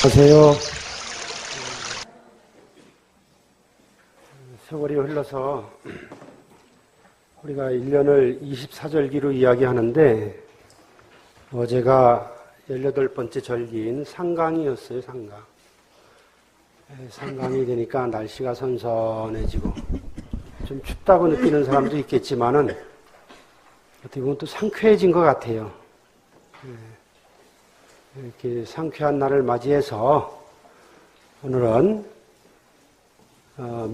안녕하세요. 세월이 흘러서 우리가 1년을 24절기로 이야기하는데 어제가 18번째 절기인 상강이었어요. 상강이 되니까 날씨가 선선해지고 좀 춥다고 느끼는 사람도 있겠지만은 어떻게 보면 또 상쾌해진 것 같아요. 이렇게 상쾌한 날을 맞이해서 오늘은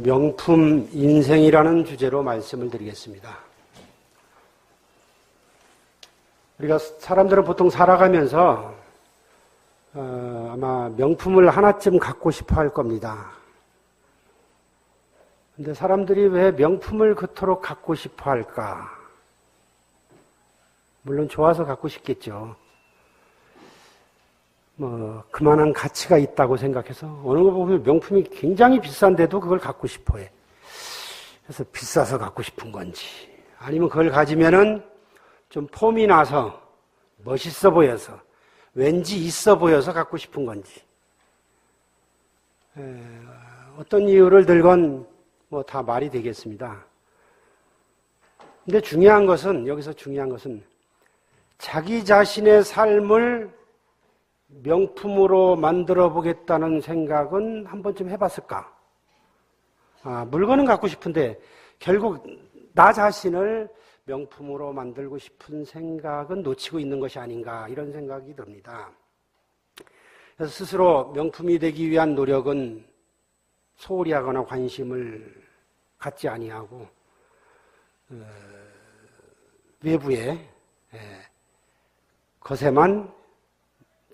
명품 인생이라는 주제로 말씀을 드리겠습니다. 우리가 사람들은 보통 살아가면서 아마 명품을 하나쯤 갖고 싶어 할 겁니다. 근데 사람들이 왜 명품을 그토록 갖고 싶어 할까? 물론 좋아서 갖고 싶겠죠. 그만한 가치가 있다고 생각해서 어느 거 보면 명품이 굉장히 비싼데도 그걸 갖고 싶어 해. 그래서 비싸서 갖고 싶은 건지, 아니면 그걸 가지면은 좀 폼이 나서 멋있어 보여서, 왠지 있어 보여서 갖고 싶은 건지. 어떤 이유를 들건 다 말이 되겠습니다. 근데 여기서 중요한 것은 자기 자신의 삶을 명품으로 만들어 보겠다는 생각은 한 번쯤 해봤을까? 물건은 갖고 싶은데 결국 나 자신을 명품으로 만들고 싶은 생각은 놓치고 있는 것이 아닌가, 이런 생각이 듭니다. 그래서 스스로 명품이 되기 위한 노력은 소홀히 하거나 관심을 갖지 아니하고 외부의 것에만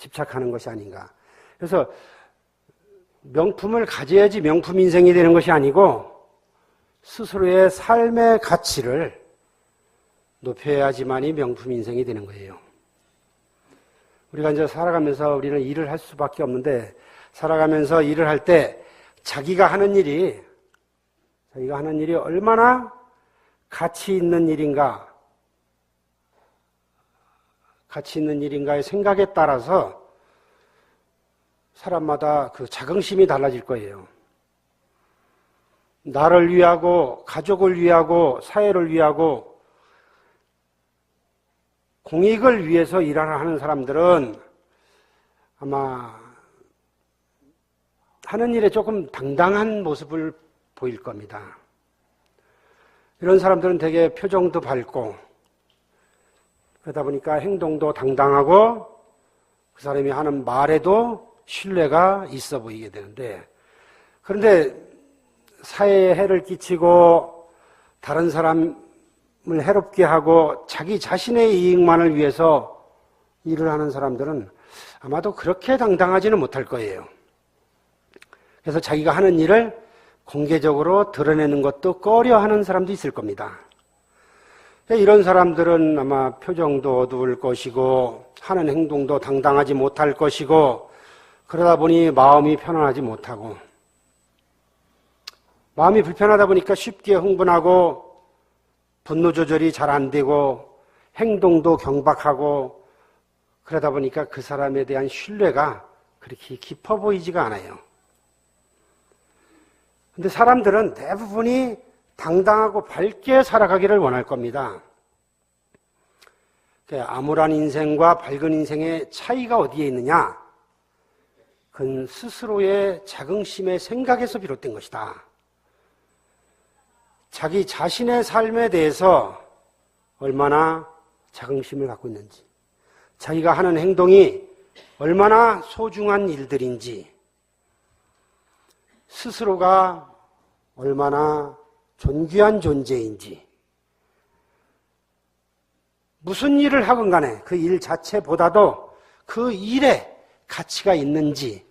집착하는 것이 아닌가. 그래서 명품을 가져야지 명품 인생이 되는 것이 아니고 스스로의 삶의 가치를 높여야지만이 명품 인생이 되는 거예요. 우리가 이제 살아가면서 우리는 일을 할 수밖에 없는데, 살아가면서 일을 할 때 자기가 하는 일이 얼마나 가치 있는 일인가의 생각에 따라서 사람마다 그 자긍심이 달라질 거예요. 나를 위하고, 가족을 위하고, 사회를 위하고, 공익을 위해서 일하는 하는 사람들은 아마 하는 일에 조금 당당한 모습을 보일 겁니다. 이런 사람들은 되게 표정도 밝고, 그러다 보니까 행동도 당당하고 그 사람이 하는 말에도 신뢰가 있어 보이게 되는데, 그런데 사회에 해를 끼치고 다른 사람을 해롭게 하고 자기 자신의 이익만을 위해서 일을 하는 사람들은 아마도 그렇게 당당하지는 못할 거예요. 그래서 자기가 하는 일을 공개적으로 드러내는 것도 꺼려하는 사람도 있을 겁니다. 이런 사람들은 아마 표정도 어두울 것이고 하는 행동도 당당하지 못할 것이고, 그러다 보니 마음이 편안하지 못하고, 마음이 불편하다 보니까 쉽게 흥분하고 분노 조절이 잘 안 되고 행동도 경박하고, 그러다 보니까 그 사람에 대한 신뢰가 그렇게 깊어 보이지가 않아요. 근데 사람들은 대부분이 당당하고 밝게 살아가기를 원할 겁니다. 암울한 인생과 밝은 인생의 차이가 어디에 있느냐? 그건 스스로의 자긍심의 생각에서 비롯된 것이다. 자기 자신의 삶에 대해서 얼마나 자긍심을 갖고 있는지, 자기가 하는 행동이 얼마나 소중한 일들인지, 스스로가 얼마나 존귀한 존재인지, 무슨 일을 하건 간에 그 일 자체보다도 그 일에 가치가 있는지,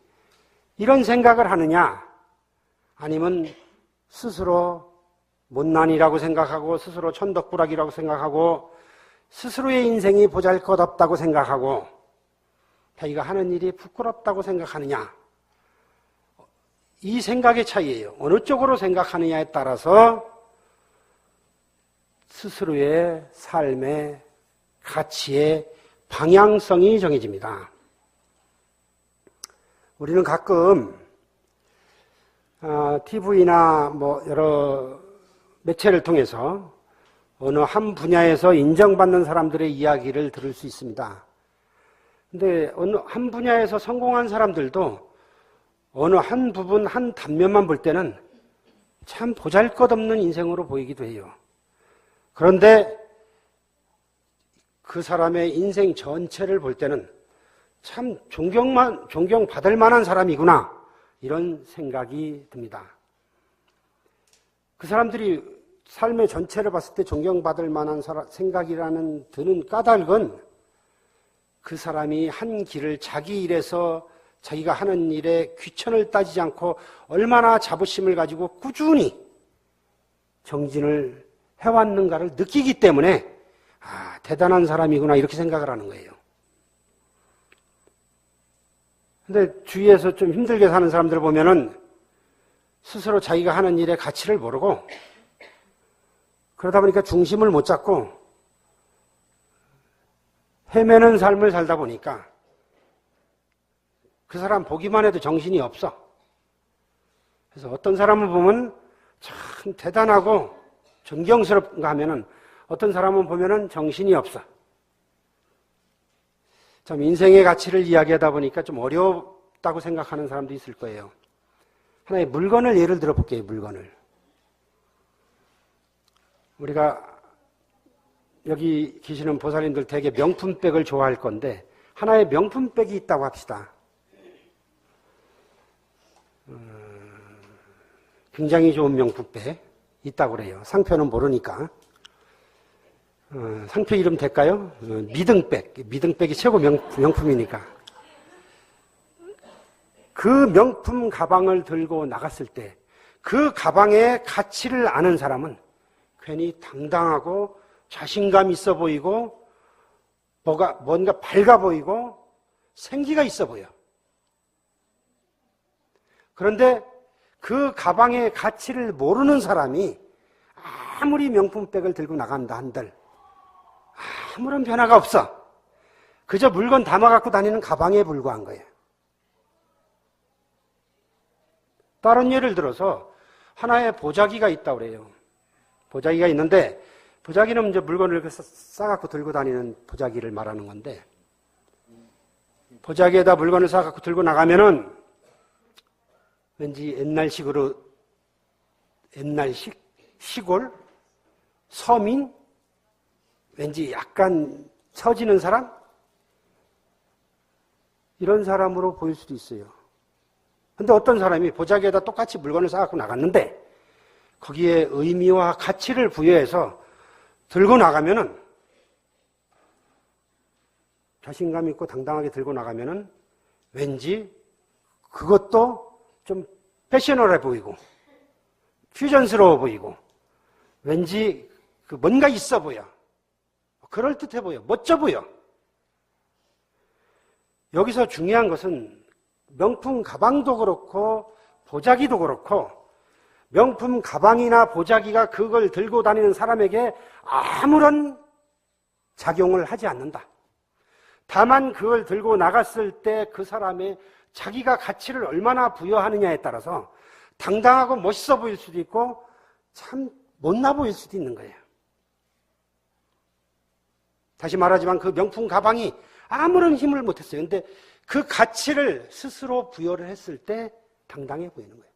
이런 생각을 하느냐, 아니면 스스로 못난이라고 생각하고 스스로 천덕꾸러기라고 생각하고 스스로의 인생이 보잘것없다고 생각하고 자기가 하는 일이 부끄럽다고 생각하느냐, 이 생각의 차이예요. 어느 쪽으로 생각하느냐에 따라서 스스로의 삶의 가치의 방향성이 정해집니다. 우리는 가끔 TV나 여러 매체를 통해서 어느 한 분야에서 인정받는 사람들의 이야기를 들을 수 있습니다. 근데 어느 한 분야에서 성공한 사람들도 어느 한 부분, 한 단면만 볼 때는 참 보잘것없는 인생으로 보이기도 해요. 그런데 그 사람의 인생 전체를 볼 때는 참 존경받을 만한 사람이구나, 이런 생각이 듭니다. 그 사람들이 삶의 전체를 봤을 때 존경받을 만한 생각이라는 드는 까닭은 그 사람이 한 길을 자기 일에서 자기가 하는 일에 귀천을 따지지 않고 얼마나 자부심을 가지고 꾸준히 정진을 해왔는가를 느끼기 때문에 대단한 사람이구나, 이렇게 생각을 하는 거예요. 근데 주위에서 좀 힘들게 사는 사람들 보면은 스스로 자기가 하는 일의 가치를 모르고 그러다 보니까 중심을 못 잡고 헤매는 삶을 살다 보니까 그 사람 보기만 해도 정신이 없어. 그래서 어떤 사람을 보면 참 대단하고 존경스럽가 하면은 어떤 사람은 보면은 정신이 없어. 참 인생의 가치를 이야기하다 보니까 좀 어렵다고 생각하는 사람도 있을 거예요. 하나의 물건을 예를 들어 볼게요. 물건을. 우리가 여기 계시는 보살님들 되게 명품백을 좋아할 건데 하나의 명품백이 있다고 합시다. 굉장히 좋은 명품백 있다고 그래요. 상표는 모르니까. 상표 이름 될까요? 미등백. 미등백이 최고 명품이니까. 그 명품 가방을 들고 나갔을 때 그 가방의 가치를 아는 사람은 괜히 당당하고 자신감 있어 보이고 뭔가 밝아 보이고 생기가 있어 보여. 그런데 그 가방의 가치를 모르는 사람이 아무리 명품백을 들고 나간다 한들 아무런 변화가 없어. 그저 물건 담아 갖고 다니는 가방에 불과한 거예요. 다른 예를 들어서 하나의 보자기가 있다고 그래요. 보자기가 있는데 보자기는 이제 물건을 이렇게 싸갖고 들고 다니는 보자기를 말하는 건데 보자기에다 물건을 싸갖고 들고 나가면은 왠지 옛날식 시골 서민 왠지 약간 처지는 사람 이런 사람으로 보일 수도 있어요. 근데 어떤 사람이 보자기에다 똑같이 물건을 싸갖고 나갔는데 거기에 의미와 가치를 부여해서 들고 나가면은 자신감 있고 당당하게 들고 나가면은 왠지 그것도 좀 패셔너블해 보이고 퓨전스러워 보이고 왠지 뭔가 있어 보여. 그럴듯해 보여. 멋져 보여. 여기서 중요한 것은 명품 가방도 그렇고 보자기도 그렇고 명품 가방이나 보자기가 그걸 들고 다니는 사람에게 아무런 작용을 하지 않는다. 다만 그걸 들고 나갔을 때 그 사람의 자기가 가치를 얼마나 부여하느냐에 따라서 당당하고 멋있어 보일 수도 있고 참 못나 보일 수도 있는 거예요. 다시 말하지만 그 명품 가방이 아무런 힘을 못했어요. 근데 그 가치를 스스로 부여를 했을 때 당당해 보이는 거예요.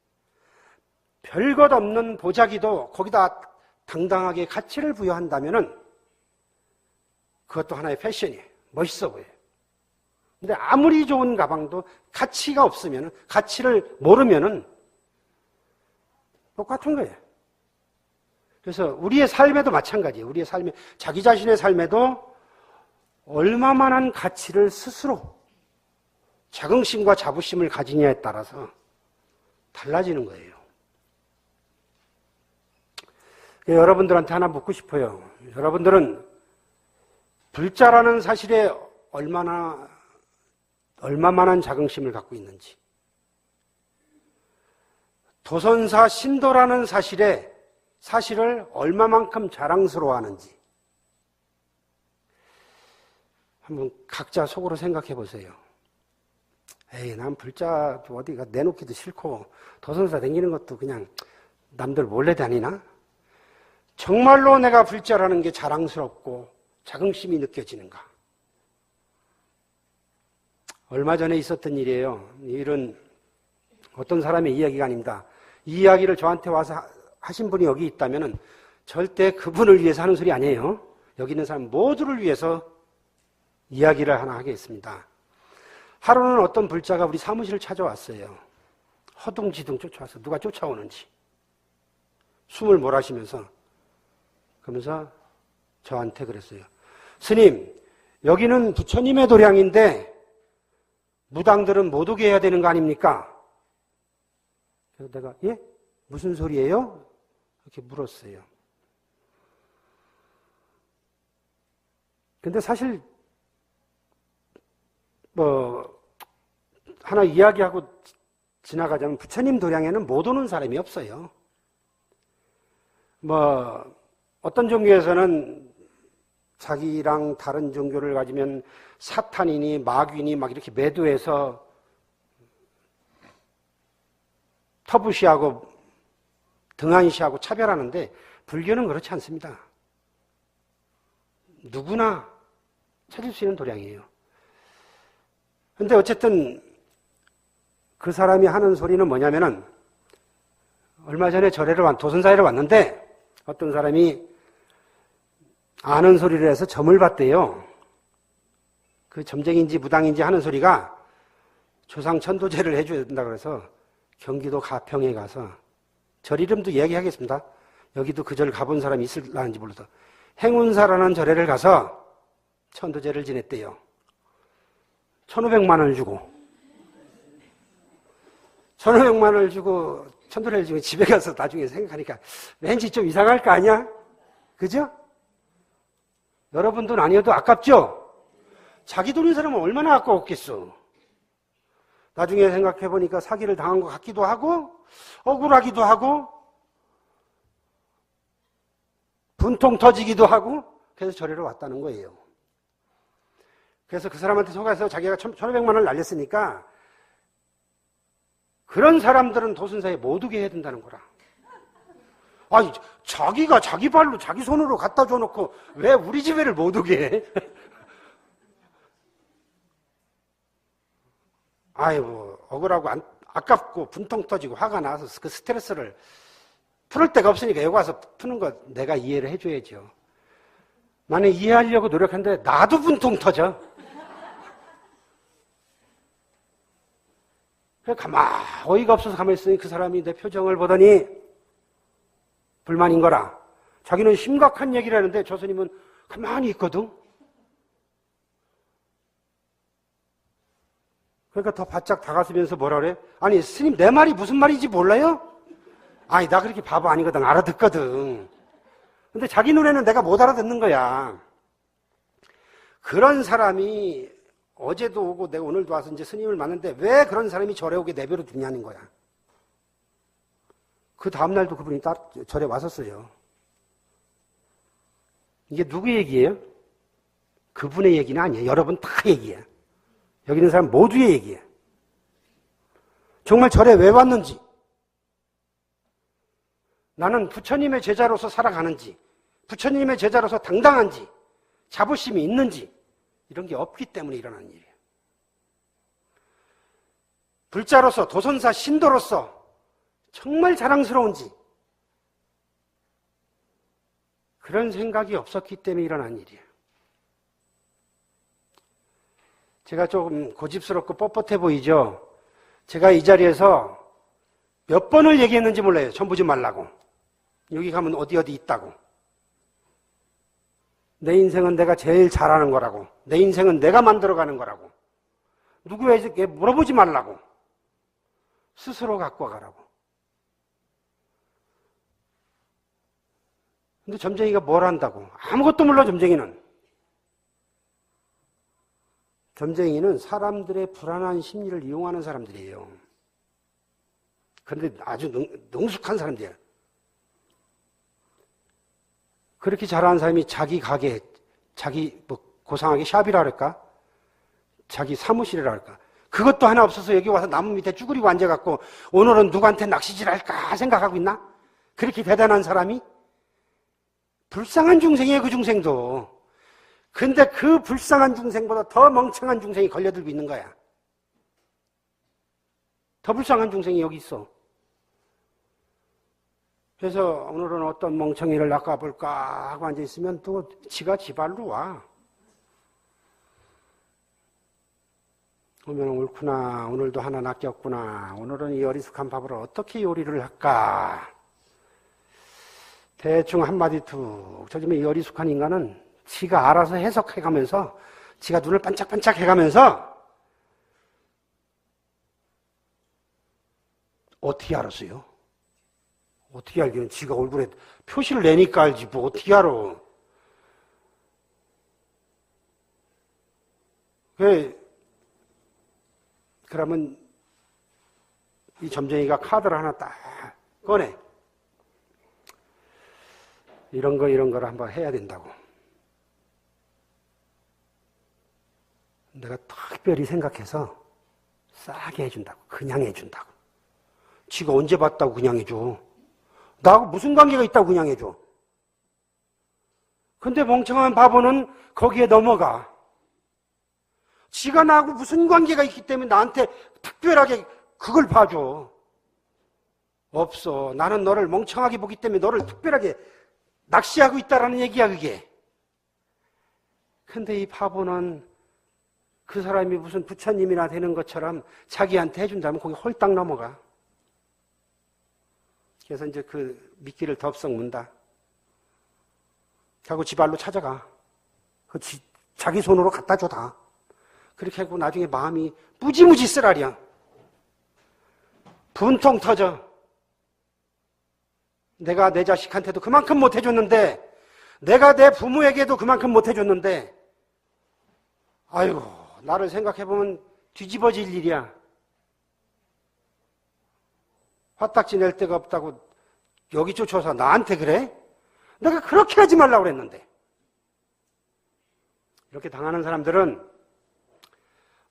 별것 없는 보자기도 거기다 당당하게 가치를 부여한다면은 그것도 하나의 패션이에요. 멋있어 보여요. 근데 아무리 좋은 가방도 가치가 없으면, 가치를 모르면은 똑같은 거예요. 그래서 우리의 삶에도 마찬가지예요. 우리의 삶에, 자기 자신의 삶에도 얼마만한 가치를 스스로 자긍심과 자부심을 가지냐에 따라서 달라지는 거예요. 여러분들한테 하나 묻고 싶어요. 여러분들은 불자라는 사실에 얼마만한 자긍심을 갖고 있는지, 도선사 신도라는 사실을 얼마만큼 자랑스러워하는지 한번 각자 속으로 생각해 보세요. 에이, 난 불자 어디가 내놓기도 싫고 도선사 다니는 것도 그냥 남들 몰래 다니나? 정말로 내가 불자라는 게 자랑스럽고 자긍심이 느껴지는가? 얼마 전에 있었던 일이에요. 이 일은 어떤 사람의 이야기가 아닙니다. 이 이야기를 저한테 와서 하신 분이 여기 있다면 절대 그분을 위해서 하는 소리 아니에요. 여기 있는 사람 모두를 위해서 이야기를 하나 하겠습니다. 하루는 어떤 불자가 우리 사무실을 찾아왔어요. 허둥지둥 쫓아와서 누가 쫓아오는지 숨을 몰아쉬면서 그러면서 저한테 그랬어요. 스님, 여기는 부처님의 도량인데 무당들은 못 오게 해야 되는 거 아닙니까? 그래서 내가 예? 무슨 소리예요? 이렇게 물었어요. 근데 사실 하나 이야기하고 지나가자면 부처님 도량에는 못 오는 사람이 없어요. 어떤 종교에서는 자기랑 다른 종교를 가지면 사탄이니 마귀니 막 이렇게 매도해서 터부시하고 등한시하고 차별하는데 불교는 그렇지 않습니다. 누구나 찾을 수 있는 도량이에요. 근데 어쨌든 그 사람이 하는 소리는 뭐냐면은 얼마 전에 도선사회를 왔는데 어떤 사람이 아는 소리를 해서 점을 봤대요. 그 점쟁인지 무당인지 하는 소리가 조상 천도제를 해줘야 된다 그래서 경기도 가평에 가서 절 이름도 이야기하겠습니다. 여기도 그 절 가본 사람이 있을라는지 몰라서 행운사라는 절에를 가서 천도제를 지냈대요. 1,500만 원을 주고 1,500만 원을 주고 천도제를 지고 집에 가서 나중에 생각하니까 왠지 좀 이상할 거 아니야? 그죠? 여러분 돈 아니어도 아깝죠? 자기 돈인 사람은 얼마나 아까웠겠어. 나중에 생각해보니까 사기를 당한 것 같기도 하고 억울하기도 하고 분통 터지기도 하고 그래서 절에로 왔다는 거예요. 그래서 그 사람한테 속아서 자기가 1,500만 원을 날렸으니까 그런 사람들은 도순사에 못 오게 해야 된다는 거라. 아니, 자기가 자기 발로 자기 손으로 갖다 줘놓고 왜 우리 집에를 못 오게 해? 아이고, 억울하고 아깝고 분통 터지고 화가 나서 그 스트레스를 풀을 데가 없으니까 여기 와서 푸는 거 내가 이해를 해줘야죠. 나는 이해하려고 노력하는데 나도 분통 터져. 어이가 없어서 가만히 있으니 그 사람이 내 표정을 보더니 불만인 거라. 자기는 심각한 얘기를 하는데 저 스님은 가만히 있거든. 그러니까 더 바짝 다가서면서 뭐라 그래? 아니 스님 내 말이 무슨 말인지 몰라요? 아니 나 그렇게 바보 아니거든. 알아듣거든. 근데 자기 눈에는 내가 못 알아듣는 거야. 그런 사람이 어제도 오고 내가 오늘도 와서 이제 스님을 만났는데 왜 그런 사람이 절에 오게 내버려 두냐는 거야. 그 다음날도 그분이 절에 왔었어요. 이게 누구 얘기예요? 그분의 얘기는 아니에요. 여러분 다 얘기야. 여기 있는 사람 모두의 얘기야. 정말 절에 왜 왔는지, 나는 부처님의 제자로서 살아가는지, 부처님의 제자로서 당당한지, 자부심이 있는지 이런 게 없기 때문에 일어나는 일이에요. 불자로서 도선사 신도로서 정말 자랑스러운지 그런 생각이 없었기 때문에 일어난 일이에요. 제가 조금 고집스럽고 뻣뻣해 보이죠? 제가 이 자리에서 몇 번을 얘기했는지 몰라요. 전 보지 말라고. 여기 가면 어디 있다고. 내 인생은 내가 제일 잘하는 거라고. 내 인생은 내가 만들어가는 거라고. 누구에게 물어보지 말라고. 스스로 갖고 가라고. 근데 점쟁이가 뭘 한다고? 아무것도 몰라, 점쟁이는. 점쟁이는 사람들의 불안한 심리를 이용하는 사람들이에요. 그런데 아주 능숙한 사람들이에요. 그렇게 잘하는 사람이 자기 가게, 자기 고상하게 샵이라 할까? 자기 사무실이라 할까? 그것도 하나 없어서 여기 와서 나무 밑에 쭈그리고 앉아갖고 오늘은 누구한테 낚시질 할까 생각하고 있나? 그렇게 대단한 사람이? 불쌍한 중생이에요, 그 중생도. 근데 그 불쌍한 중생보다 더 멍청한 중생이 걸려들고 있는 거야. 더 불쌍한 중생이 여기 있어. 그래서 오늘은 어떤 멍청이를 낚아볼까 하고 앉아있으면 또 지가 지발로 와. 오면 옳구나. 오늘도 하나 낚였구나. 오늘은 이 어리숙한 밥을 어떻게 요리를 할까? 대충 한마디 툭 쳐주면 이 어리숙한 인간은 지가 알아서 해석해가면서 지가 눈을 반짝반짝 해가면서 어떻게 알았어요? 어떻게 알기는 지가 얼굴에 표시를 내니까 알지 뭐 어떻게 알아? 그러면 이 점쟁이가 카드를 하나 딱 꺼내. 이런 거를 한번 해야 된다고. 내가 특별히 생각해서 싸게 해준다고. 그냥 해준다고. 지가 언제 봤다고 그냥 해줘. 나하고 무슨 관계가 있다고 그냥 해줘. 근데 멍청한 바보는 거기에 넘어가. 지가 나하고 무슨 관계가 있기 때문에 나한테 특별하게 그걸 봐줘. 없어. 나는 너를 멍청하게 보기 때문에 너를 특별하게 낚시하고 있다라는 얘기야, 그게. 근데 이 바보는 그 사람이 무슨 부처님이나 되는 것처럼 자기한테 해준다면 거기 홀딱 넘어가. 그래서 이제 그 미끼를 덥석 문다. 하고 지 발로 찾아가. 자기 손으로 갖다 줘, 다. 그렇게 하고 나중에 마음이 무지무지 쓰라려. 분통 터져. 내가 내 자식한테도 그만큼 못해줬는데, 내가 내 부모에게도 그만큼 못해줬는데, 아이고, 나를 생각해보면 뒤집어질 일이야. 화딱지 낼 데가 없다고 여기 쫓아서 나한테 그래? 내가 그렇게 하지 말라고 그랬는데. 이렇게 당하는 사람들은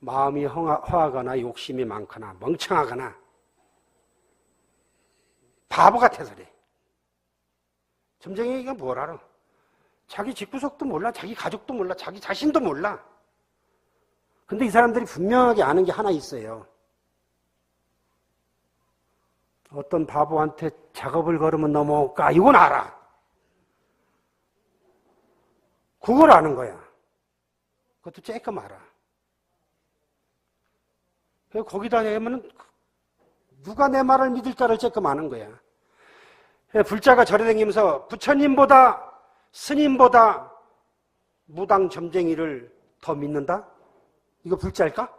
마음이 허하거나 욕심이 많거나 멍청하거나 바보 같아서 그래. 점쟁이가 뭘 알아? 자기 집구석도 몰라, 자기 가족도 몰라, 자기 자신도 몰라. 근데 이 사람들이 분명하게 아는 게 하나 있어요. 어떤 바보한테 작업을 걸으면 넘어올까? 이건 알아. 그걸 아는 거야. 그것도 조금 알아. 거기다 내면 누가 내 말을 믿을까를 조금 아는 거야. 불자가 절에 다니면서 부처님보다 스님보다 무당 점쟁이를 더 믿는다? 이거 불자일까?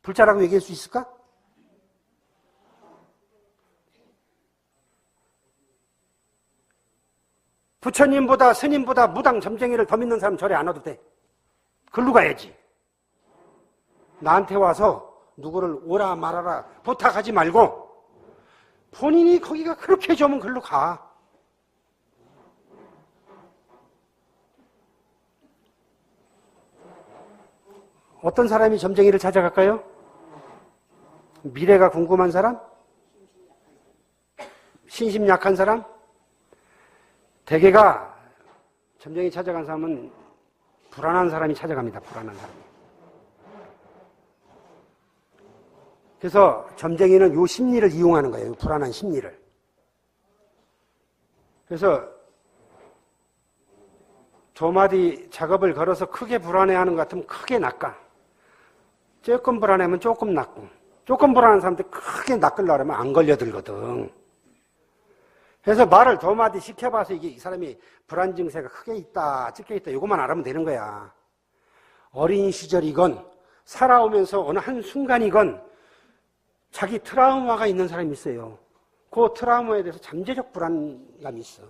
불자라고 얘기할 수 있을까? 부처님보다 스님보다 무당 점쟁이를 더 믿는 사람 절에 안 와도 돼. 글로 가야지. 나한테 와서 누구를 오라 말아라 부탁하지 말고 본인이 거기가 그렇게 좋으면 글로 가. 어떤 사람이 점쟁이를 찾아갈까요? 미래가 궁금한 사람? 신심 약한 사람? 대개가 점쟁이 찾아간 사람은 불안한 사람이 찾아갑니다. 불안한 사람이. 그래서 점쟁이는 요 심리를 이용하는 거예요. 불안한 심리를. 그래서 도마디 작업을 걸어서 크게 불안해하는 것 같으면 크게 낚아. 조금 불안하면 조금 낚고. 조금 불안한 사람들 크게 낚으려고 하면 안 걸려들거든. 그래서 말을 도마디 시켜봐서 이게 이 사람이 불안 증세가 크게 있다, 적게 있다, 이것만 알아면 되는 거야. 어린 시절이건 살아오면서 어느 한순간이건 자기 트라우마가 있는 사람이 있어요. 그 트라우마에 대해서 잠재적 불안감이 있어.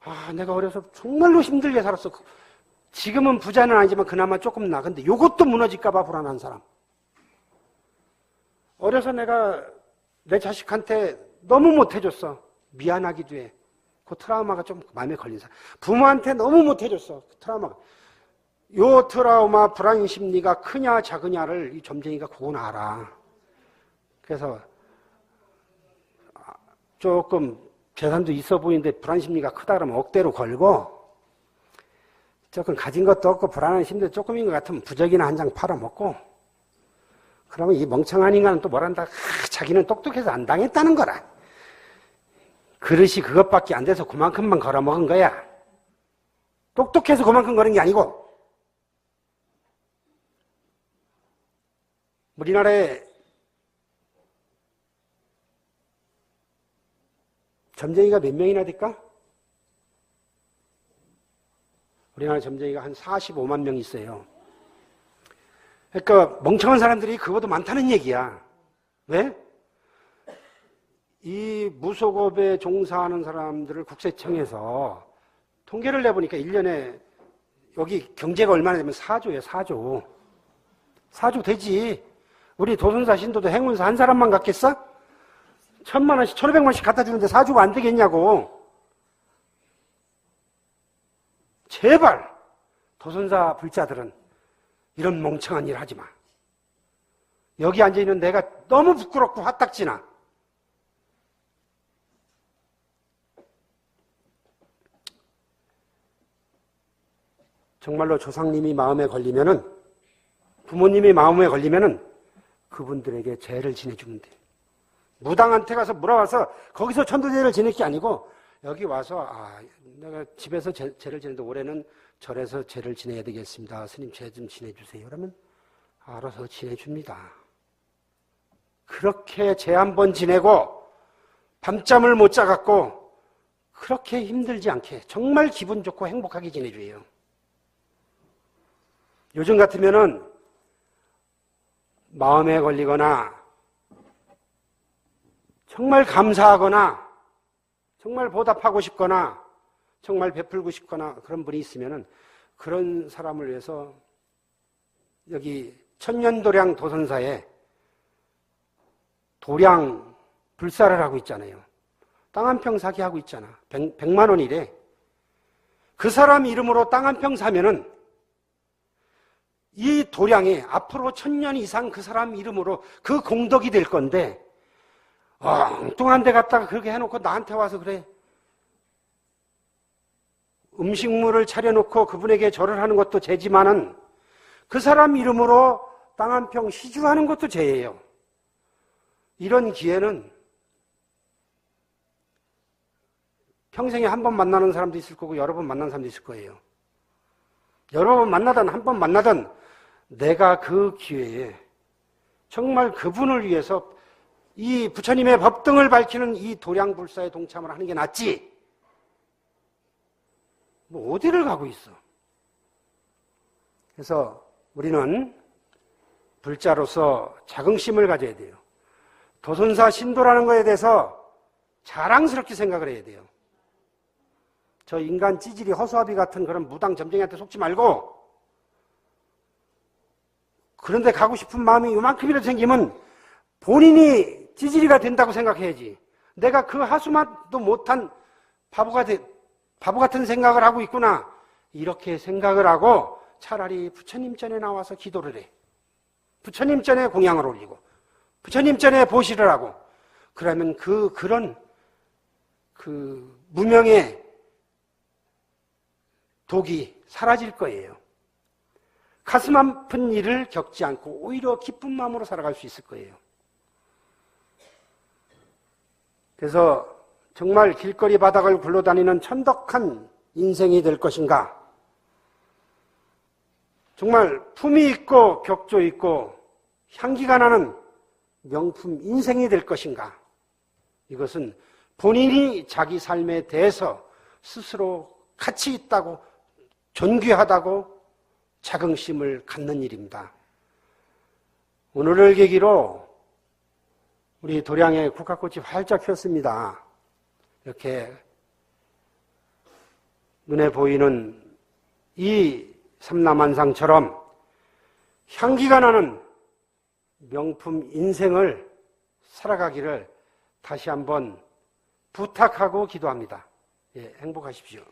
아, 내가 어려서 정말로 힘들게 살았어. 지금은 부자는 아니지만 그나마 조금 나. 근데 이것도 무너질까봐 불안한 사람. 어려서 내가 내 자식한테 너무 못해줬어. 미안하기도 해. 그 트라우마가 좀 마음에 걸린 사람. 부모한테 너무 못해줬어. 그 트라우마가. 요 트라우마 불안 심리가 크냐 작으냐를 이 점쟁이가 그건 알아. 그래서 조금 재산도 있어 보이는데 불안 심리가 크다 그러면 억대로 걸고, 조금 가진 것도 없고 불안한 심리도 조금인 것 같으면 부적이나 한 장 팔아먹고, 그러면 이 멍청한 인간은 또 뭐란다. 자기는 똑똑해서 안 당했다는 거라. 그릇이 그것밖에 안 돼서 그만큼만 걸어먹은 거야. 똑똑해서 그만큼 거는 게 아니고. 우리나라에 점쟁이가 몇 명이나 될까? 우리나라 점쟁이가 한 45만 명 있어요. 그러니까 멍청한 사람들이 그보다 많다는 얘기야. 왜? 이 무소급에 종사하는 사람들을 국세청에서 통계를 내보니까 1년에 여기 경제가 얼마나 되면 4조예요, 4조. 4조 되지. 우리 도선사 신도도 행운사 한 사람만 갖겠어? 1,000만 원씩, 1,500만 원씩 갖다 주는데 4조가 안 되겠냐고. 제발 도선사 불자들은 이런 멍청한 일 하지 마. 여기 앉아있는 내가 너무 부끄럽고 화딱지나. 정말로 조상님이 마음에 걸리면은, 부모님이 마음에 걸리면은 그분들에게 제를 지내주면 돼. 무당한테 가서 물어와서 거기서 천도제를 지낼 게 아니고 여기 와서 내가 집에서 제를 지내는데 올해는 절에서 제를 지내야 되겠습니다. 스님 제 좀 지내주세요. 그러면 알아서 지내줍니다. 그렇게 제 한 번 지내고 밤잠을 못 자갖고 그렇게 힘들지 않게 정말 기분 좋고 행복하게 지내줘요. 요즘 같으면은 마음에 걸리거나 정말 감사하거나 정말 보답하고 싶거나 정말 베풀고 싶거나 그런 분이 있으면은 그런 사람을 위해서 여기 천년도량 도선사에 도량 불사를 하고 있잖아요. 땅 한 평 사기 하고 있잖아. 100만 원이래. 그 사람 이름으로 땅 한 평 사면은 이 도량이 앞으로 1000년 이상 그 사람 이름으로 그 공덕이 될 건데, 엉뚱한 데 갔다가 그렇게 해놓고 나한테 와서 그래. 음식물을 차려놓고 그분에게 절을 하는 것도 죄지만은 그 사람 이름으로 땅 한 평 시주하는 것도 죄예요. 이런 기회는 평생에 한 번 만나는 사람도 있을 거고 여러 번 만나는 사람도 있을 거예요. 여러 번 만나든 한 번 만나든 내가 그 기회에 정말 그분을 위해서 이 부처님의 법등을 밝히는 이 도량불사에 동참을 하는 게 낫지. 뭐 어디를 가고 있어. 그래서 우리는 불자로서 자긍심을 가져야 돼요. 도선사 신도라는 거에 대해서 자랑스럽게 생각을 해야 돼요. 저 인간 찌질이 허수아비 같은 그런 무당 점쟁이한테 속지 말고, 그런데 가고 싶은 마음이 요만큼이라도 생기면 본인이 찌질이가 된다고 생각해야지. 내가 그 하수만도 못한 바보 같은 생각을 하고 있구나. 이렇게 생각을 하고 차라리 부처님 전에 나와서 기도를 해. 부처님 전에 공양을 올리고 부처님 전에 보시를 하고, 그러면 그런 무명의 독이 사라질 거예요. 가슴 아픈 일을 겪지 않고 오히려 기쁜 마음으로 살아갈 수 있을 거예요. 그래서 정말 길거리 바닥을 굴러다니는 천덕한 인생이 될 것인가? 정말 품이 있고 격조 있고 향기가 나는 명품 인생이 될 것인가? 이것은 본인이 자기 삶에 대해서 스스로 가치 있다고, 존귀하다고 자긍심을 갖는 일입니다. 오늘을 계기로 우리 도량의 국화꽃이 활짝 폈습니다. 이렇게 눈에 보이는 이 삼라만상처럼 향기가 나는 명품 인생을 살아가기를 다시 한번 부탁하고 기도합니다. 예, 행복하십시오.